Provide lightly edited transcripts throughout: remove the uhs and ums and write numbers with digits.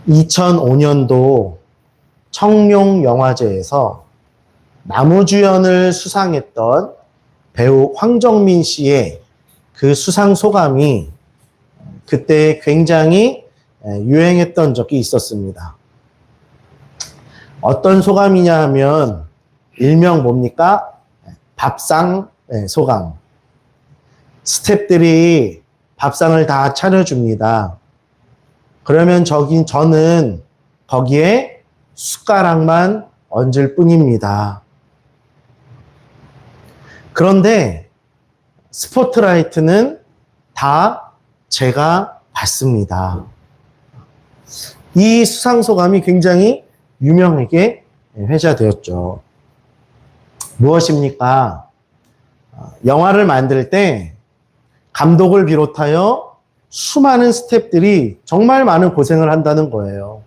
2005년도 청룡영화제에서 나무주연을 수상했던 배우 황정민 씨의 그 수상 소감이 그때 굉장히 유행했던 적이 있었습니다. 어떤 소감이냐 하면 일명 뭡니까? 밥상 소감. 스태프들이 밥상을 다 차려줍니다. 그러면 저는 거기에 숟가락만 얹을 뿐입니다. 그런데 스포트라이트는 다 제가 받습니다. 이 수상소감이 굉장히 유명하게 회자되었죠. 무엇입니까? 영화를 만들 때 감독을 비롯하여 수많은 스태프들이 정말 많은 고생을 한다는 거예요.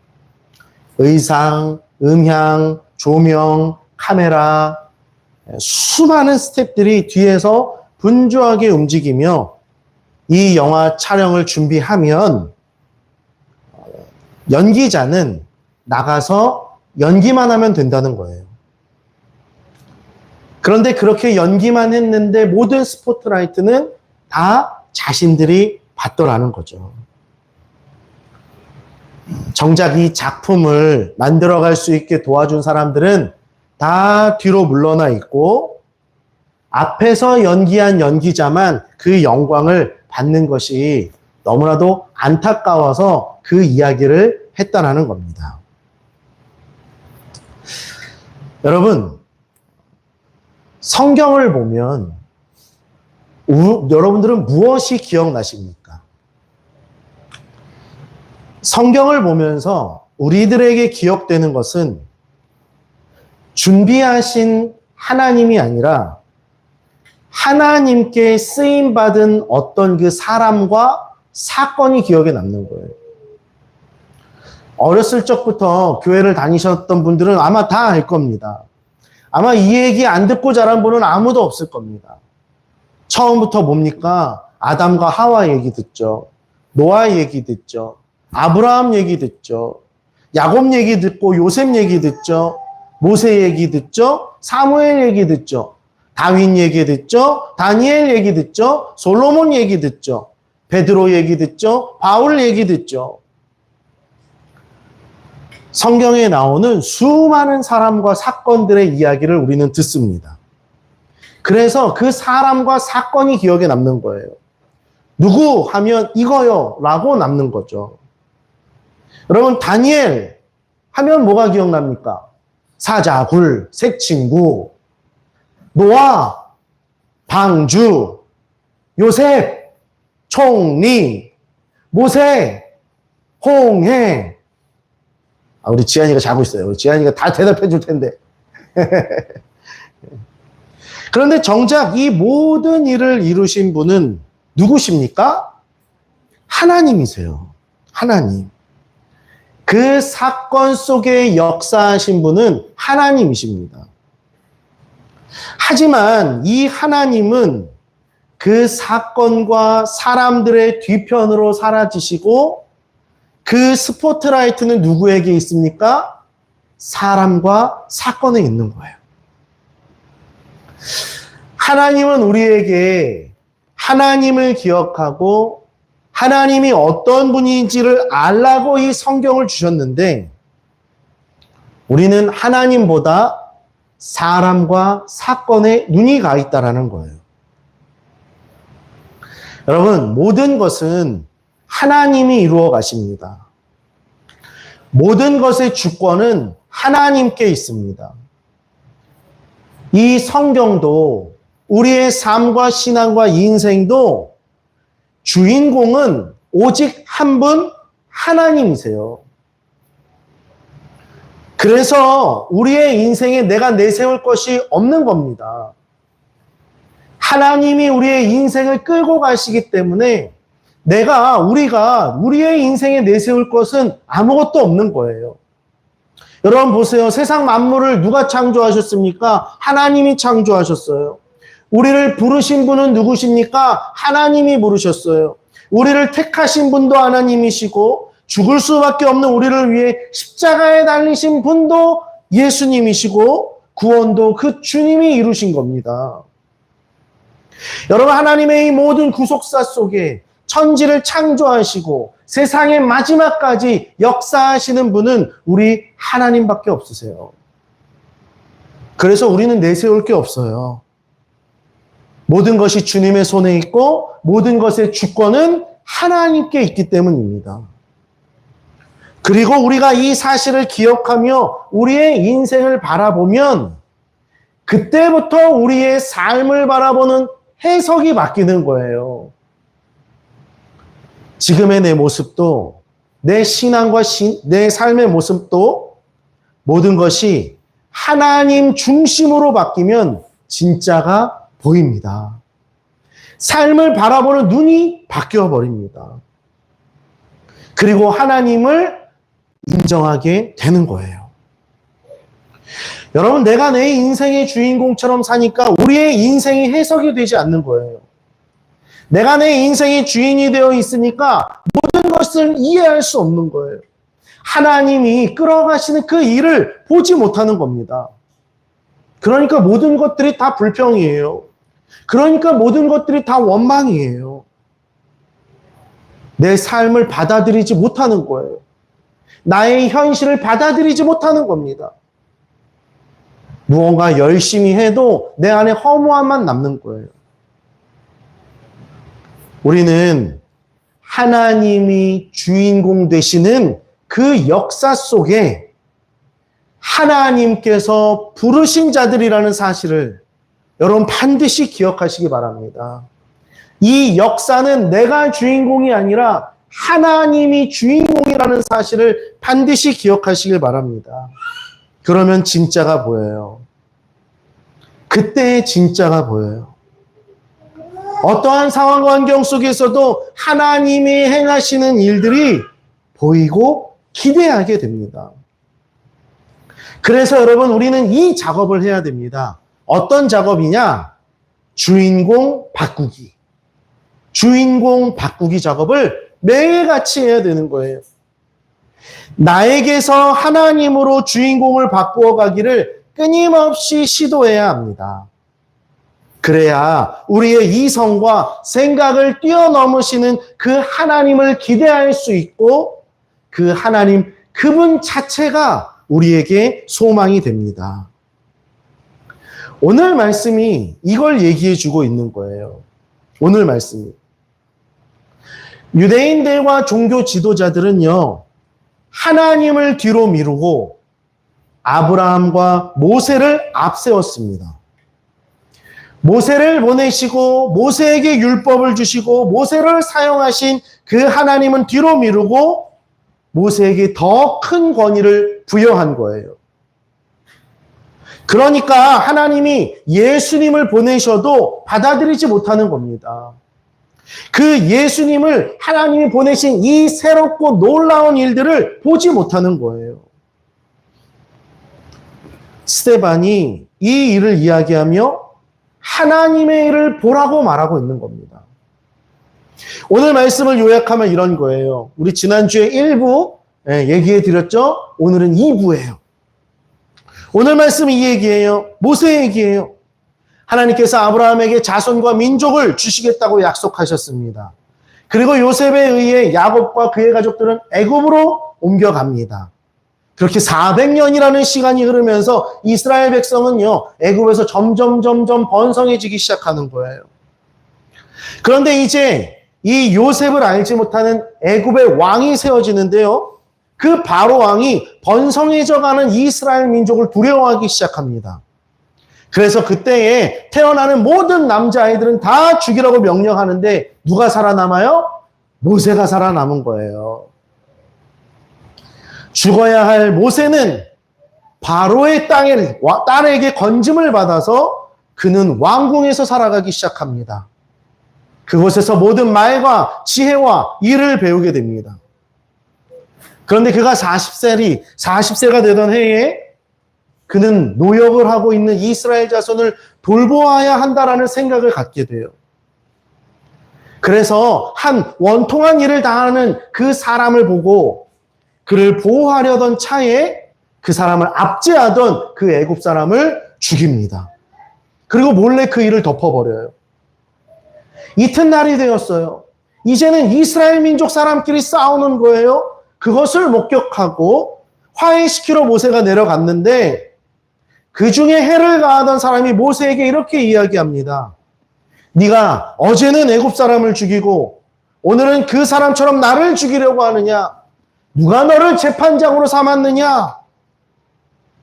의상, 음향, 조명, 카메라, 수많은 스태프들이 뒤에서 분주하게 움직이며 이 영화 촬영을 준비하면 연기자는 나가서 연기만 하면 된다는 거예요. 그런데 그렇게 연기만 했는데 모든 스포트라이트는 다 자신들이 받더라는 거죠. 정작 이 작품을 만들어갈 수 있게 도와준 사람들은 다 뒤로 물러나 있고 앞에서 연기한 연기자만 그 영광을 받는 것이 너무나도 안타까워서 그 이야기를 했다라는 겁니다. 여러분, 성경을 보면 여러분들은 무엇이 기억나십니까? 성경을 보면서 우리들에게 기억되는 것은 준비하신 하나님이 아니라 하나님께 쓰임받은 어떤 그 사람과 사건이 기억에 남는 거예요. 어렸을 적부터 교회를 다니셨던 분들은 아마 다 알 겁니다. 아마 이 얘기 안 듣고 자란 분은 아무도 없을 겁니다. 처음부터 뭡니까? 아담과 하와 얘기 듣죠. 노아 얘기 듣죠. 아브라함 얘기 듣죠. 야곱 얘기 듣고 요셉 얘기 듣죠. 모세 얘기 듣죠. 사무엘 얘기 듣죠. 다윗 얘기 듣죠. 다니엘 얘기 듣죠. 솔로몬 얘기 듣죠. 베드로 얘기 듣죠. 바울 얘기 듣죠. 성경에 나오는 수많은 사람과 사건들의 이야기를 우리는 듣습니다. 그래서 그 사람과 사건이 기억에 남는 거예요. 누구 하면 이거요 라고 남는 거죠. 여러분, 다니엘 하면 뭐가 기억납니까? 사자, 굴, 색친구, 노아, 방주, 요셉, 총리, 모세, 홍해. 우리 지한이가 자고 있어요. 우리 지한이가 다 대답해 줄 텐데. 그런데 정작 이 모든 일을 이루신 분은 누구십니까? 하나님이세요. 하나님. 그 사건 속에 역사하신 분은 하나님이십니다. 하지만 이 하나님은 그 사건과 사람들의 뒤편으로 사라지시고 그 스포트라이트는 누구에게 있습니까? 사람과 사건에 있는 거예요. 하나님은 우리에게 하나님을 기억하고 하나님이 어떤 분인지를 알라고 이 성경을 주셨는데 우리는 하나님보다 사람과 사건에 눈이 가 있다라는 거예요. 여러분, 모든 것은 하나님이 이루어 가십니다. 모든 것의 주권은 하나님께 있습니다. 이 성경도 우리의 삶과 신앙과 인생도 주인공은 오직 한 분 하나님이세요. 그래서 우리의 인생에 내가 내세울 것이 없는 겁니다. 하나님이 우리의 인생을 끌고 가시기 때문에 우리가 우리의 인생에 내세울 것은 아무것도 없는 거예요. 여러분 보세요. 세상 만물을 누가 창조하셨습니까? 하나님이 창조하셨어요. 우리를 부르신 분은 누구십니까? 하나님이 부르셨어요. 우리를 택하신 분도 하나님이시고 죽을 수밖에 없는 우리를 위해 십자가에 달리신 분도 예수님이시고 구원도 그 주님이 이루신 겁니다. 여러분, 하나님의 이 모든 구속사 속에 천지를 창조하시고 세상의 마지막까지 역사하시는 분은 우리 하나님밖에 없으세요. 그래서 우리는 내세울 게 없어요. 모든 것이 주님의 손에 있고 모든 것의 주권은 하나님께 있기 때문입니다. 그리고 우리가 이 사실을 기억하며 우리의 인생을 바라보면 그때부터 우리의 삶을 바라보는 해석이 바뀌는 거예요. 지금의 내 모습도, 내 신앙과 내 삶의 모습도 모든 것이 하나님 중심으로 바뀌면 진짜가 보입니다. 삶을 바라보는 눈이 바뀌어 버립니다. 그리고 하나님을 인정하게 되는 거예요. 여러분, 내가 내 인생의 주인공처럼 사니까 우리의 인생이 해석이 되지 않는 거예요. 내가 내 인생의 주인이 되어 있으니까 모든 것을 이해할 수 없는 거예요. 하나님이 끌어가시는 그 일을 보지 못하는 겁니다. 그러니까 모든 것들이 다 불평이에요. 그러니까 모든 것들이 다 원망이에요. 내 삶을 받아들이지 못하는 거예요. 나의 현실을 받아들이지 못하는 겁니다. 무언가 열심히 해도 내 안에 허무함만 남는 거예요. 우리는 하나님이 주인공 되시는 그 역사 속에 하나님께서 부르신 자들이라는 사실을 여러분 반드시 기억하시기 바랍니다. 이 역사는 내가 주인공이 아니라 하나님이 주인공이라는 사실을 반드시 기억하시길 바랍니다. 그러면 진짜가 보여요. 그때 진짜가 보여요. 어떠한 상황 환경 속에서도 하나님이 행하시는 일들이 보이고 기대하게 됩니다. 그래서 여러분, 우리는 이 작업을 해야 됩니다. 어떤 작업이냐? 주인공 바꾸기. 주인공 바꾸기 작업을 매일같이 해야 되는 거예요. 나에게서 하나님으로 주인공을 바꾸어 가기를 끊임없이 시도해야 합니다. 그래야 우리의 이성과 생각을 뛰어넘으시는 그 하나님을 기대할 수 있고 그 하나님, 그분 자체가 우리에게 소망이 됩니다. 오늘 말씀이 이걸 얘기해 주고 있는 거예요. 오늘 말씀이. 유대인들과 종교 지도자들은요, 하나님을 뒤로 미루고 아브라함과 모세를 앞세웠습니다. 모세를 보내시고 모세에게 율법을 주시고 모세를 사용하신 그 하나님은 뒤로 미루고 모세에게 더 큰 권위를 부여한 거예요. 그러니까 하나님이 예수님을 보내셔도 받아들이지 못하는 겁니다. 그 예수님을 하나님이 보내신 이 새롭고 놀라운 일들을 보지 못하는 거예요. 스데반이 이 일을 이야기하며 하나님의 일을 보라고 말하고 있는 겁니다. 오늘 말씀을 요약하면 이런 거예요. 우리 지난주에 1부 얘기해 드렸죠? 오늘은 2부예요. 오늘 말씀은 이 얘기예요. 모세 얘기예요. 하나님께서 아브라함에게 자손과 민족을 주시겠다고 약속하셨습니다. 그리고 요셉에 의해 야곱과 그의 가족들은 애굽으로 옮겨갑니다. 그렇게 400년이라는 시간이 흐르면서 이스라엘 백성은요, 애굽에서 점점 번성해지기 시작하는 거예요. 그런데 이제 이 요셉을 알지 못하는 애굽의 왕이 세워지는데요, 그 바로 왕이 번성해져가는 이스라엘 민족을 두려워하기 시작합니다. 그래서 그때에 태어나는 모든 남자아이들은 다 죽이라고 명령하는데 누가 살아남아요? 모세가 살아남은 거예요. 죽어야 할 모세는 바로의 딸에게 건짐을 받아서 그는 왕궁에서 살아가기 시작합니다. 그곳에서 모든 말과 지혜와 일을 배우게 됩니다. 그런데 그가 40세가 되던 해에 그는 노역을 하고 있는 이스라엘 자손을 돌보아야 한다라는 생각을 갖게 돼요. 그래서 한 원통한 일을 다하는 그 사람을 보고 그를 보호하려던 차에 그 사람을 압제하던 그 애굽 사람을 죽입니다. 그리고 몰래 그 일을 덮어버려요. 이튿날이 되었어요. 이제는 이스라엘 민족 사람끼리 싸우는 거예요. 그것을 목격하고 화해시키러 모세가 내려갔는데 그 중에 해를 가하던 사람이 모세에게 이렇게 이야기합니다. 네가 어제는 애굽 사람을 죽이고 오늘은 그 사람처럼 나를 죽이려고 하느냐? 누가 너를 재판장으로 삼았느냐?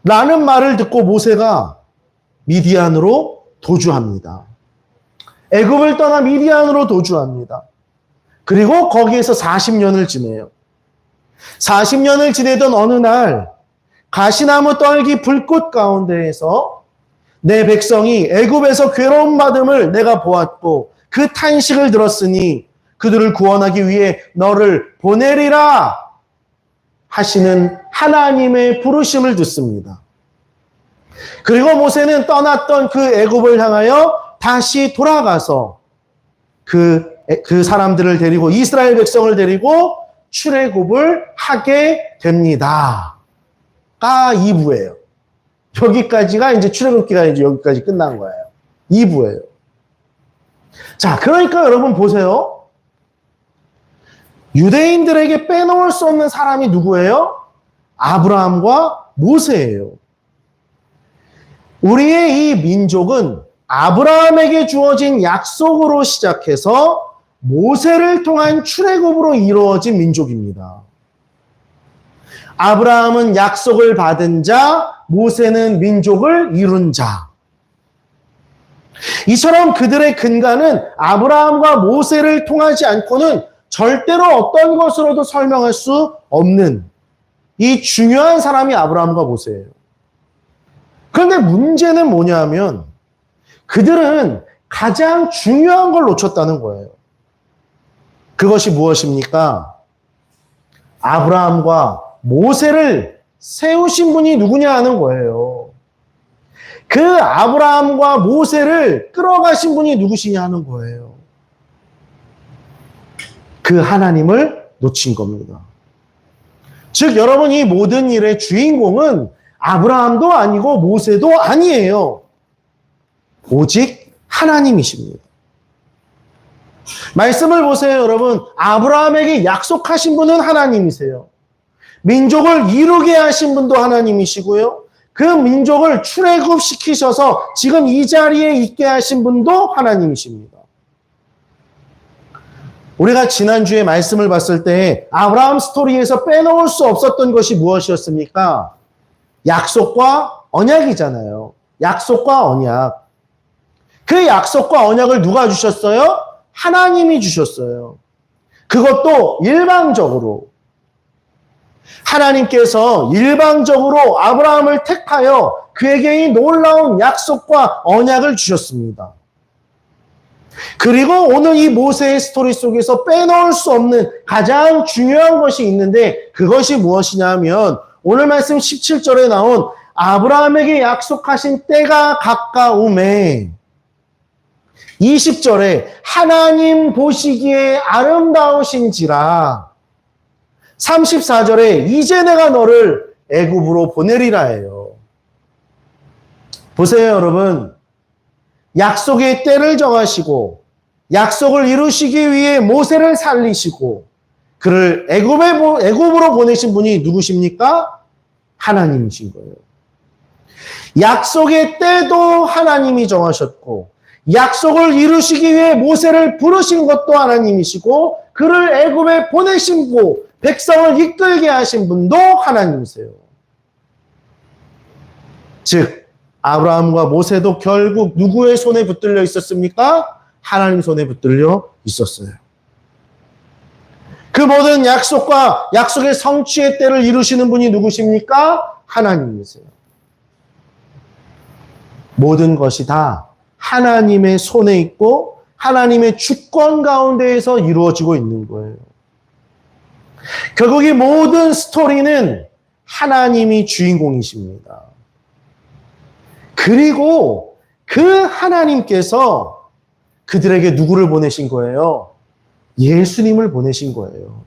라는 말을 듣고 모세가 미디안으로 도주합니다. 애굽을 떠나 미디안으로 도주합니다. 그리고 거기에서 40년을 지내요. 40년을 지내던 어느 날 가시나무 떨기 불꽃 가운데에서 내 백성이 애굽에서 괴로움 받음을 내가 보았고 그 탄식을 들었으니 그들을 구원하기 위해 너를 보내리라 하시는 하나님의 부르심을 듣습니다. 그리고 모세는 떠났던 그 애굽을 향하여 다시 돌아가서 그 사람들을 데리고 이스라엘 백성을 데리고 출애굽을 하게 됩니다. 가 2부예요. 여기까지가 이제 출애굽기가 이제 여기까지 끝난 거예요. 2부예요. 자, 그러니까 여러분 보세요. 유대인들에게 빼놓을 수 없는 사람이 누구예요? 아브라함과 모세예요. 우리의 이 민족은 아브라함에게 주어진 약속으로 시작해서 모세를 통한 출애굽으로 이루어진 민족입니다. 아브라함은 약속을 받은 자, 모세는 민족을 이룬 자. 이처럼 그들의 근간은 아브라함과 모세를 통하지 않고는 절대로 어떤 것으로도 설명할 수 없는 이 중요한 사람이 아브라함과 모세예요. 그런데 문제는 뭐냐면 그들은 가장 중요한 걸 놓쳤다는 거예요. 그것이 무엇입니까? 아브라함과 모세를 세우신 분이 누구냐 하는 거예요. 그 아브라함과 모세를 끌어가신 분이 누구시냐 하는 거예요. 그 하나님을 놓친 겁니다. 즉 여러분 이 모든 일의 주인공은 아브라함도 아니고 모세도 아니에요. 오직 하나님이십니다. 말씀을 보세요, 여러분. 아브라함에게 약속하신 분은 하나님이세요. 민족을 이루게 하신 분도 하나님이시고요. 그 민족을 출애굽시키셔서 지금 이 자리에 있게 하신 분도 하나님이십니다. 우리가 지난주에 말씀을 봤을 때 아브라함 스토리에서 빼놓을 수 없었던 것이 무엇이었습니까? 약속과 언약이잖아요. 약속과 언약. 그 약속과 언약을 누가 주셨어요? 하나님이 주셨어요. 그것도 일방적으로. 하나님께서 일방적으로 아브라함을 택하여 그에게 이 놀라운 약속과 언약을 주셨습니다. 그리고 오늘 이 모세의 스토리 속에서 빼놓을 수 없는 가장 중요한 것이 있는데 그것이 무엇이냐면 오늘 말씀 17절에 나온 아브라함에게 약속하신 때가 가까움에 20절에 하나님 보시기에 아름다우신지라 34절에 이제 내가 너를 애굽으로 보내리라 해요. 보세요 여러분. 약속의 때를 정하시고 약속을 이루시기 위해 모세를 살리시고 그를 애굽으로 보내신 분이 누구십니까? 하나님이신 거예요. 약속의 때도 하나님이 정하셨고 약속을 이루시기 위해 모세를 부르신 것도 하나님이시고 그를 애굽에 보내신 분, 백성을 이끌게 하신 분도 하나님이세요. 즉 아브라함과 모세도 결국 누구의 손에 붙들려 있었습니까? 하나님 손에 붙들려 있었어요. 그 모든 약속과 약속의 성취의 때를 이루시는 분이 누구십니까? 하나님이세요. 모든 것이 다 하나님의 손에 있고 하나님의 주권 가운데에서 이루어지고 있는 거예요. 결국 이 모든 스토리는 하나님이 주인공이십니다. 그리고 그 하나님께서 그들에게 누구를 보내신 거예요? 예수님을 보내신 거예요.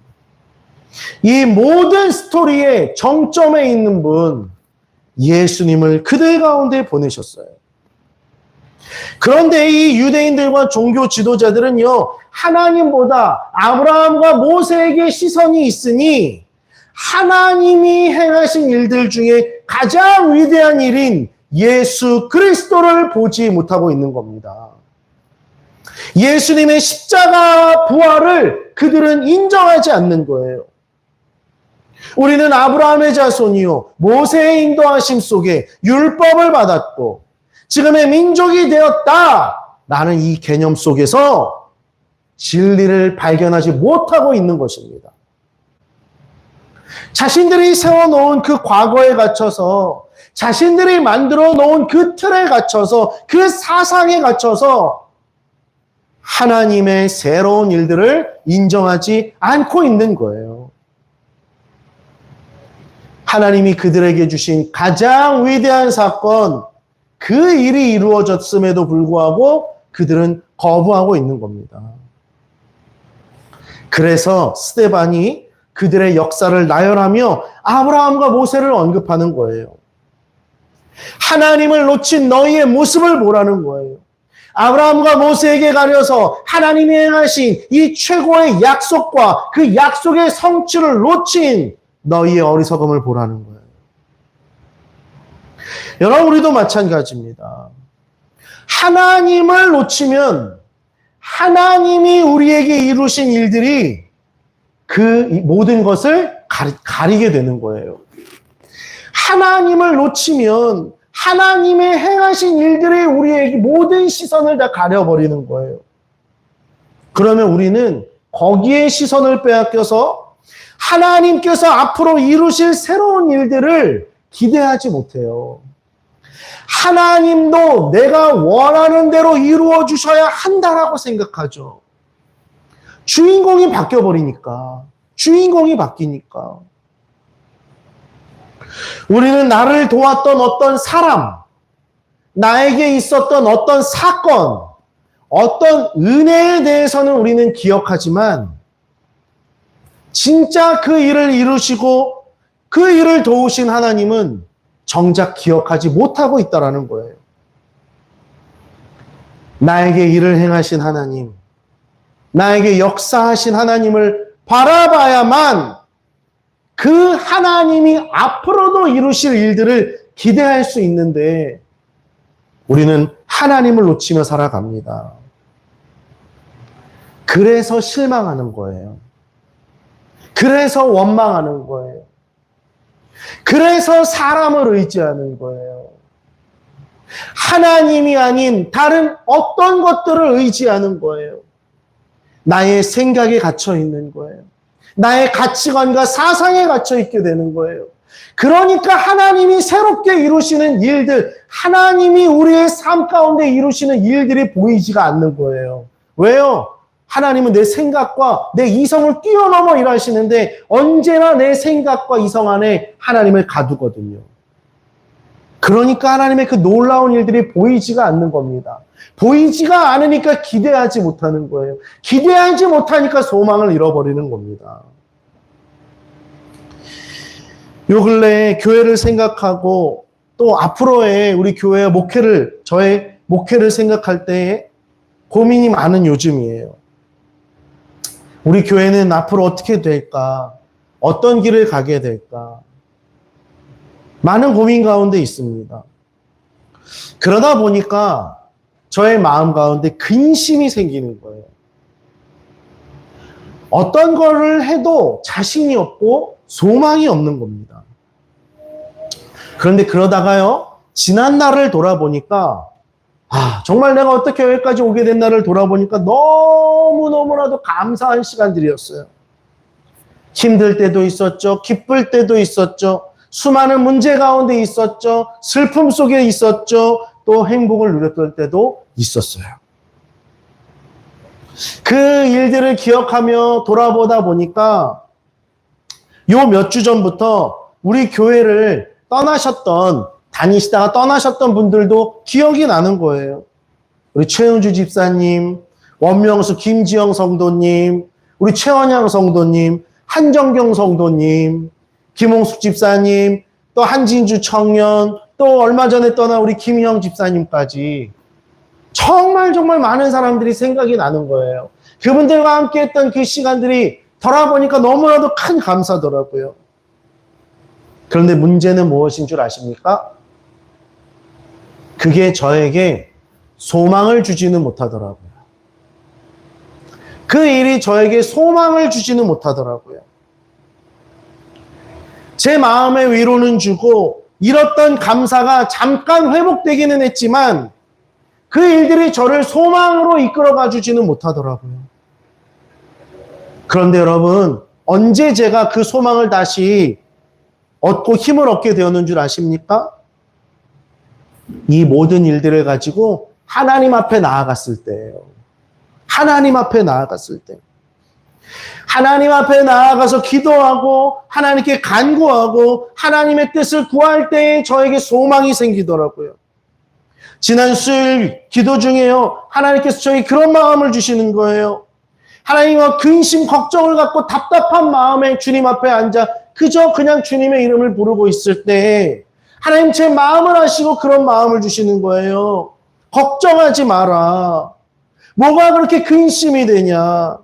이 모든 스토리의 정점에 있는 분, 예수님을 그들 가운데 보내셨어요. 그런데 이 유대인들과 종교 지도자들은요, 하나님보다 아브라함과 모세에게 시선이 있으니 하나님이 행하신 일들 중에 가장 위대한 일인 예수 그리스도를 보지 못하고 있는 겁니다. 예수님의 십자가 부활을 그들은 인정하지 않는 거예요. 우리는 아브라함의 자손이요, 모세의 인도하심 속에 율법을 받았고 지금의 민족이 되었다라는 이 개념 속에서 진리를 발견하지 못하고 있는 것입니다. 자신들이 세워놓은 그 과거에 갇혀서, 자신들이 만들어 놓은 그 틀에 갇혀서, 그 사상에 갇혀서 하나님의 새로운 일들을 인정하지 않고 있는 거예요. 하나님이 그들에게 주신 가장 위대한 사건, 그 일이 이루어졌음에도 불구하고 그들은 거부하고 있는 겁니다. 그래서 스데반이 그들의 역사를 나열하며 아브라함과 모세를 언급하는 거예요. 하나님을 놓친 너희의 모습을 보라는 거예요. 아브라함과 모세에게 가려서 하나님이 행하신 이 최고의 약속과 그 약속의 성취를 놓친 너희의 어리석음을 보라는 거예요. 여러분, 우리도 마찬가지입니다. 하나님을 놓치면 하나님이 우리에게 이루신 일들이 그 모든 것을 가리게 되는 거예요. 하나님을 놓치면 하나님의 행하신 일들이 우리에게 모든 시선을 다 가려버리는 거예요. 그러면 우리는 거기에 시선을 빼앗겨서 하나님께서 앞으로 이루실 새로운 일들을 기대하지 못해요. 하나님도 내가 원하는 대로 이루어 주셔야 한다라고 생각하죠. 주인공이 바뀌어버리니까, 주인공이 바뀌니까. 우리는 나를 도왔던 어떤 사람, 나에게 있었던 어떤 사건, 어떤 은혜에 대해서는 우리는 기억하지만 진짜 그 일을 이루시고 그 일을 도우신 하나님은 정작 기억하지 못하고 있다는 거예요. 나에게 일을 행하신 하나님, 나에게 역사하신 하나님을 바라봐야만 그 하나님이 앞으로도 이루실 일들을 기대할 수 있는데 우리는 하나님을 놓치며 살아갑니다. 그래서 실망하는 거예요. 그래서 원망하는 거예요. 그래서 사람을 의지하는 거예요. 하나님이 아닌 다른 어떤 것들을 의지하는 거예요. 나의 생각에 갇혀 있는 거예요. 나의 가치관과 사상에 갇혀 있게 되는 거예요. 그러니까 하나님이 새롭게 이루시는 일들, 하나님이 우리의 삶 가운데 이루시는 일들이 보이지가 않는 거예요. 왜요? 하나님은 내 생각과 내 이성을 뛰어넘어 일하시는데 언제나 내 생각과 이성 안에 하나님을 가두거든요. 그러니까 하나님의 그 놀라운 일들이 보이지가 않는 겁니다. 보이지가 않으니까 기대하지 못하는 거예요. 기대하지 못하니까 소망을 잃어버리는 겁니다. 요 근래 교회를 생각하고 또 앞으로의 우리 교회의 목회를, 저의 목회를 생각할 때 고민이 많은 요즘이에요. 우리 교회는 앞으로 어떻게 될까? 어떤 길을 가게 될까? 많은 고민 가운데 있습니다. 그러다 보니까 저의 마음 가운데 근심이 생기는 거예요. 어떤 거를 해도 자신이 없고 소망이 없는 겁니다. 그런데 그러다가요, 지난 날을 돌아보니까 정말 내가 어떻게 여기까지 오게 된 날을 돌아보니까 너무나도 감사한 시간들이었어요. 힘들 때도 있었죠. 기쁠 때도 있었죠. 수많은 문제 가운데 있었죠. 슬픔 속에 있었죠. 또 행복을 누렸던 때도 있었어요. 그 일들을 기억하며 돌아보다 보니까 요 몇 주 전부터 우리 교회를 다니시다가 떠나셨던 분들도 기억이 나는 거예요. 우리 최은주 집사님, 원명수 김지영 성도님, 우리 최원양 성도님, 한정경 성도님, 김홍숙 집사님, 또 한진주 청년, 또 얼마 전에 떠난 우리 김희영 집사님까지 정말 많은 사람들이 생각이 나는 거예요. 그분들과 함께 했던 그 시간들이 돌아보니까 너무나도 큰 감사더라고요. 그런데 문제는 무엇인 줄 아십니까? 그게 저에게 소망을 주지는 못하더라고요. 그 일이 저에게 소망을 주지는 못하더라고요. 제 마음의 위로는 주고 잃었던 감사가 잠깐 회복되기는 했지만 그 일들이 저를 소망으로 이끌어가 주지는 못하더라고요. 그런데 여러분, 언제 제가 그 소망을 다시 얻고 힘을 얻게 되었는 줄 아십니까? 이 모든 일들을 가지고 하나님 앞에 나아갔을 때예요. 하나님 앞에 나아갔을 때. 하나님 앞에 나아가서 기도하고 하나님께 간구하고 하나님의 뜻을 구할 때에 저에게 소망이 생기더라고요. 지난 수요일 기도 중에요. 하나님께서 저에게 그런 마음을 주시는 거예요. 하나님과 근심, 걱정을 갖고 답답한 마음에 주님 앞에 앉아 그냥 주님의 이름을 부르고 있을 때 하나님 제 마음을 아시고 그런 마음을 주시는 거예요. 걱정하지 마라. 뭐가 그렇게 근심이 되냐.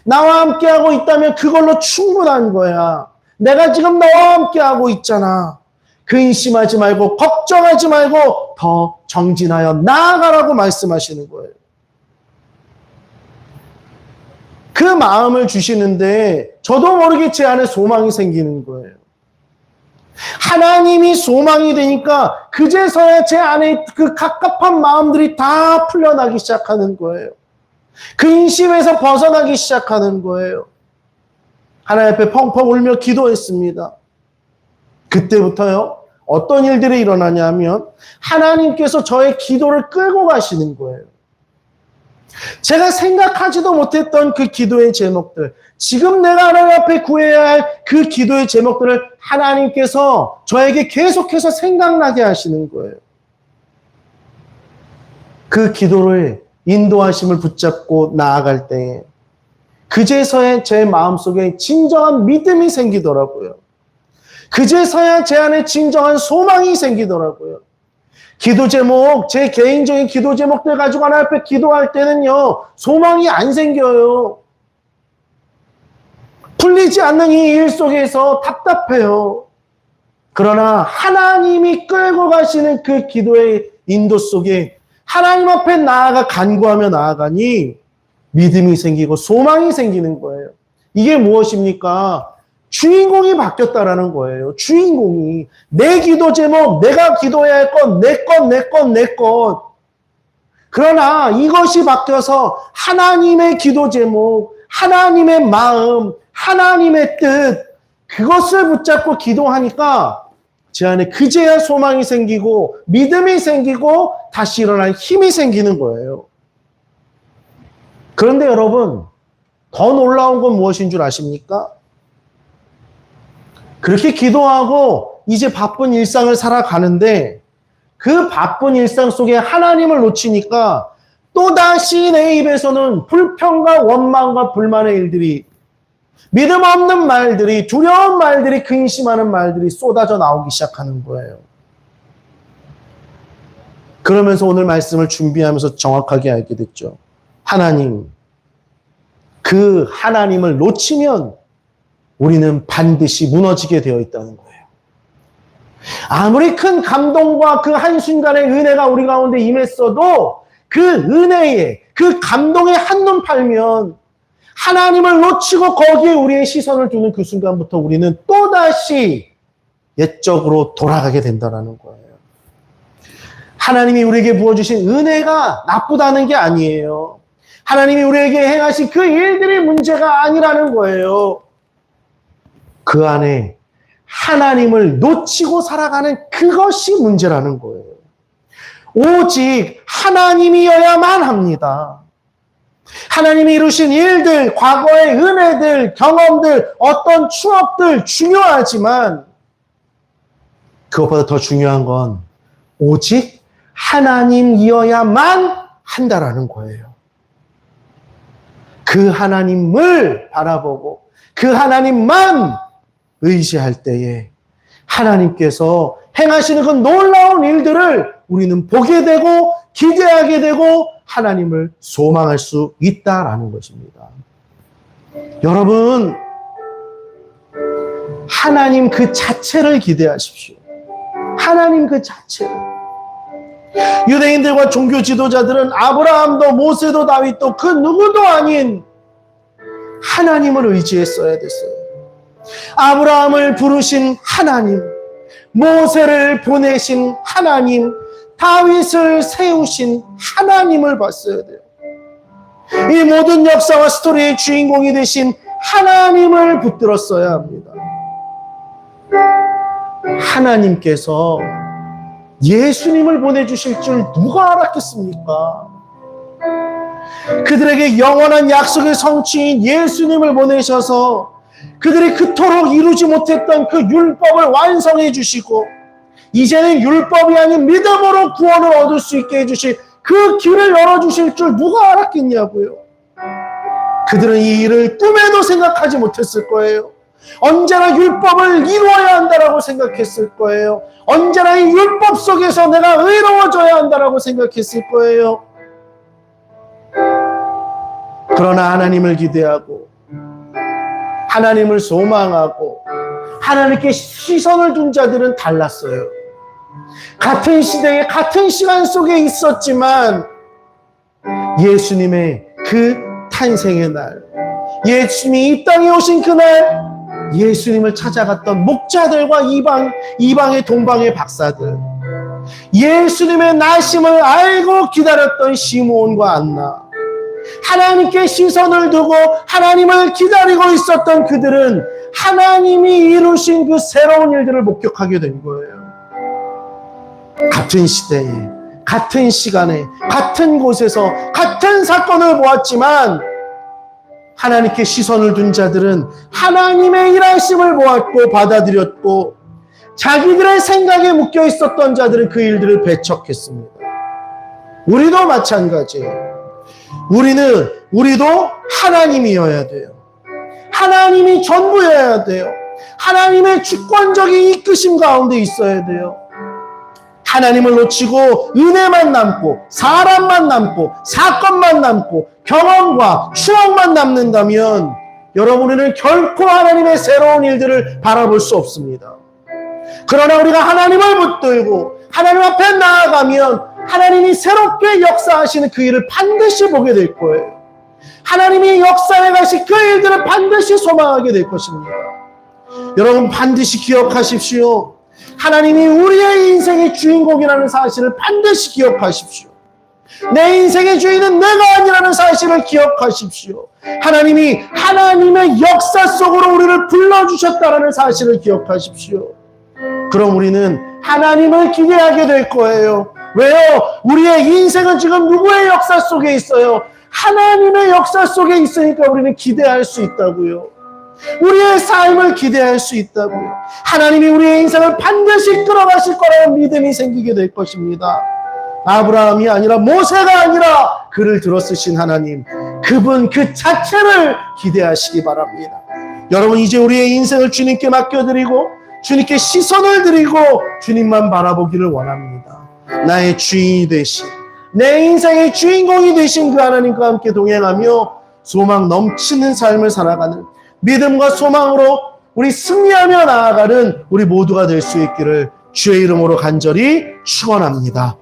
나와 함께하고 있다면 그걸로 충분한 거야. 내가 지금 너와 함께하고 있잖아. 근심하지 말고 걱정하지 말고 더 정진하여 나아가라고 말씀하시는 거예요. 그 마음을 주시는데 저도 모르게 제 안에 소망이 생기는 거예요. 하나님이 소망이 되니까 그제서야 제 안에 그 갑갑한 마음들이 다 풀려나기 시작하는 거예요. 근심에서 벗어나기 시작하는 거예요. 하나님 앞에 펑펑 울며 기도했습니다. 그때부터요, 어떤 일들이 일어나냐면 하나님께서 저의 기도를 끌고 가시는 거예요. 제가 생각하지도 못했던 그 기도의 제목들, 지금 내가 하나님 앞에 구해야 할 그 기도의 제목들을 하나님께서 저에게 계속해서 생각나게 하시는 거예요. 그 기도를 인도하심을 붙잡고 나아갈 때에 그제서야 제 마음속에 진정한 믿음이 생기더라고요. 그제서야 제 안에 진정한 소망이 생기더라고요. 기도 제목, 제 개인적인 기도 제목들 가지고 하나님 앞에 기도할 때는요, 소망이 안 생겨요. 풀리지 않는 이 일 속에서 답답해요. 그러나 하나님이 끌고 가시는 그 기도의 인도 속에 하나님 앞에 나아가 간구하며 나아가니 믿음이 생기고 소망이 생기는 거예요. 이게 무엇입니까? 주인공이 바뀌었다라는 거예요. 주인공이. 내 기도 제목, 내가 기도해야 할 건, 내 것. 그러나 이것이 바뀌어서 하나님의 기도 제목, 하나님의 마음, 하나님의 뜻, 그것을 붙잡고 기도하니까 제 안에 그제야 소망이 생기고 믿음이 생기고 다시 일어날 힘이 생기는 거예요. 그런데 여러분, 더 놀라운 건 무엇인 줄 아십니까? 그렇게 기도하고 이제 바쁜 일상을 살아가는데 그 바쁜 일상 속에 하나님을 놓치니까 또다시 내 입에서는 불평과 원망과 불만의 일들이, 믿음 없는 말들이, 두려운 말들이, 근심하는 말들이 쏟아져 나오기 시작하는 거예요. 그러면서 오늘 말씀을 준비하면서 정확하게 알게 됐죠. 하나님, 그 하나님을 놓치면 우리는 반드시 무너지게 되어 있다는 거예요. 아무리 큰 감동과 그 한순간의 은혜가 우리 가운데 임했어도 그 은혜에, 그 감동에 한눈 팔면 하나님을 놓치고 거기에 우리의 시선을 두는 그 순간부터 우리는 또다시 옛적으로 돌아가게 된다는 거예요. 하나님이 우리에게 부어주신 은혜가 나쁘다는 게 아니에요. 하나님이 우리에게 행하신 그 일들이 문제가 아니라는 거예요. 그 안에 하나님을 놓치고 살아가는 그것이 문제라는 거예요. 오직 하나님이어야만 합니다. 하나님이 이루신 일들, 과거의 은혜들, 경험들, 어떤 추억들 중요하지만 그것보다 더 중요한 건 오직 하나님이어야만 한다라는 거예요. 그 하나님을 바라보고 그 하나님만 의지할 때에 하나님께서 행하시는 그 놀라운 일들을 우리는 보게 되고 기대하게 되고 하나님을 소망할 수 있다라는 것입니다. 여러분, 하나님 그 자체를 기대하십시오. 하나님 그 자체를. 유대인들과 종교 지도자들은 아브라함도 모세도 다윗도 그 누구도 아닌 하나님을 의지했어야 됐어요. 아브라함을 부르신 하나님, 모세를 보내신 하나님, 다윗을 세우신 하나님을 봤어야 돼요. 이 모든 역사와 스토리의 주인공이 되신 하나님을 붙들었어야 합니다. 하나님께서 예수님을 보내주실 줄 누가 알았겠습니까? 그들에게 영원한 약속의 성취인 예수님을 보내셔서 그들이 그토록 이루지 못했던 그 율법을 완성해 주시고 이제는 율법이 아닌 믿음으로 구원을 얻을 수 있게 해주실 그 길을 열어주실 줄 누가 알았겠냐고요. 그들은 이 일을 꿈에도 생각하지 못했을 거예요. 언제나 율법을 이루어야 한다라고 생각했을 거예요. 언제나 이 율법 속에서 내가 의로워져야 한다라고 생각했을 거예요. 그러나 하나님을 기대하고 하나님을 소망하고 하나님께 시선을 둔 자들은 달랐어요. 같은 시대에 같은 시간 속에 있었지만 예수님의 그 탄생의 날, 예수님이 이 땅에 오신 그날 예수님을 찾아갔던 목자들과 이방의 동방의 박사들, 예수님의 나심을 알고 기다렸던 시므온과 안나, 하나님께 시선을 두고 하나님을 기다리고 있었던 그들은 하나님이 이루신 그 새로운 일들을 목격하게 된 거예요. 같은 시대에, 같은 시간에, 같은 곳에서 같은 사건을 보았지만 하나님께 시선을 둔 자들은 하나님의 일하심을 보았고 받아들였고 자기들의 생각에 묶여 있었던 자들은 그 일들을 배척했습니다. 우리도 마찬가지예요. 우리도 하나님이어야 돼요. 하나님이 전부여야 돼요. 하나님의 주권적인 이끄심 가운데 있어야 돼요. 하나님을 놓치고 은혜만 남고 사람만 남고 사건만 남고 경험과 추억만 남는다면 여러분은 결코 하나님의 새로운 일들을 바라볼 수 없습니다. 그러나 우리가 하나님을 붙들고 하나님 앞에 나아가면 하나님이 새롭게 역사하시는 그 일을 반드시 보게 될 거예요. 하나님이 역사해 가실 그 일들을 반드시 소망하게 될 것입니다. 여러분 반드시 기억하십시오. 하나님이 우리의 인생의 주인공이라는 사실을 반드시 기억하십시오. 내 인생의 주인은 내가 아니라는 사실을 기억하십시오. 하나님이 하나님의 역사 속으로 우리를 불러주셨다는 사실을 기억하십시오. 그럼 우리는 하나님을 기대하게 될 거예요. 왜요? 우리의 인생은 지금 누구의 역사 속에 있어요? 하나님의 역사 속에 있으니까 우리는 기대할 수 있다고요. 우리의 삶을 기대할 수 있다고요. 하나님이 우리의 인생을 반드시 끌어가실 거라는 믿음이 생기게 될 것입니다. 아브라함이 아니라 모세가 아니라 그를 들어쓰신 하나님, 그분 그 자체를 기대하시기 바랍니다. 여러분 이제 우리의 인생을 주님께 맡겨드리고 주님께 시선을 드리고 주님만 바라보기를 원합니다. 나의 주인이 되신, 내 인생의 주인공이 되신 그 하나님과 함께 동행하며 소망 넘치는 삶을 살아가는 믿음과 소망으로 우리 승리하며 나아가는 우리 모두가 될 수 있기를 주의 이름으로 간절히 축원합니다.